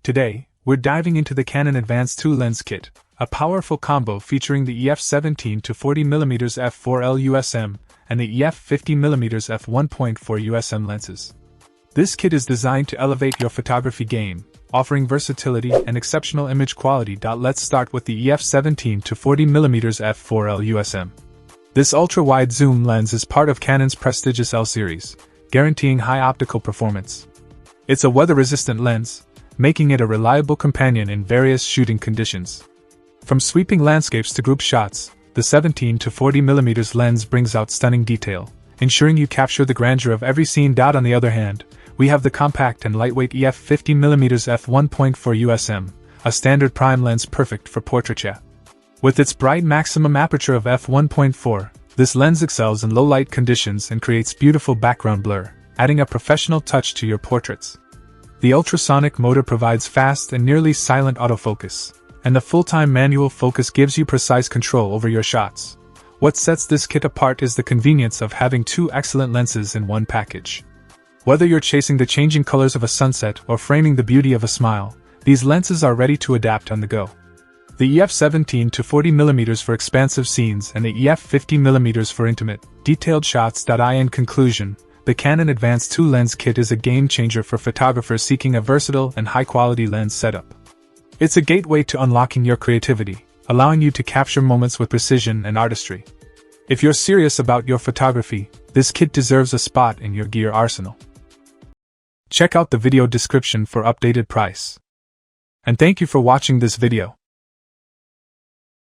Today, we're diving into the Canon Advanced 2 Lens Kit, a powerful combo featuring the EF 17-40mm f4L USM and the EF 50mm f1.4 USM lenses. This kit is designed to elevate your photography game, offering versatility and exceptional image quality. Let's start with the EF 17-40mm f4L USM. This ultra-wide zoom lens is part of Canon's prestigious L series, guaranteeing high optical performance. It's a weather-resistant lens, making it a reliable companion in various shooting conditions. From sweeping landscapes to group shots, the 17-40mm lens brings out stunning detail, ensuring you capture the grandeur of every scene. On the other hand, we have the compact and lightweight EF 50mm f1.4 USM, a standard prime lens perfect for portraiture. With its bright maximum aperture of f1.4, this lens excels in low-light conditions and creates beautiful background blur, adding a professional touch to your portraits. The ultrasonic motor provides fast and nearly silent autofocus, and the full-time manual focus gives you precise control over your shots. What sets this kit apart is the convenience of having two excellent lenses in one package. Whether you're chasing the changing colors of a sunset or framing the beauty of a smile, these lenses are ready to adapt on the go. The EF 17-40mm for expansive scenes and the EF 50mm for intimate, detailed shots. In conclusion, the Canon Advanced 2 Lens Kit is a game-changer for photographers seeking a versatile and high-quality lens setup. It's a gateway to unlocking your creativity, allowing you to capture moments with precision and artistry. If you're serious about your photography, this kit deserves a spot in your gear arsenal. Check out the video description for updated price. And thank you for watching this video.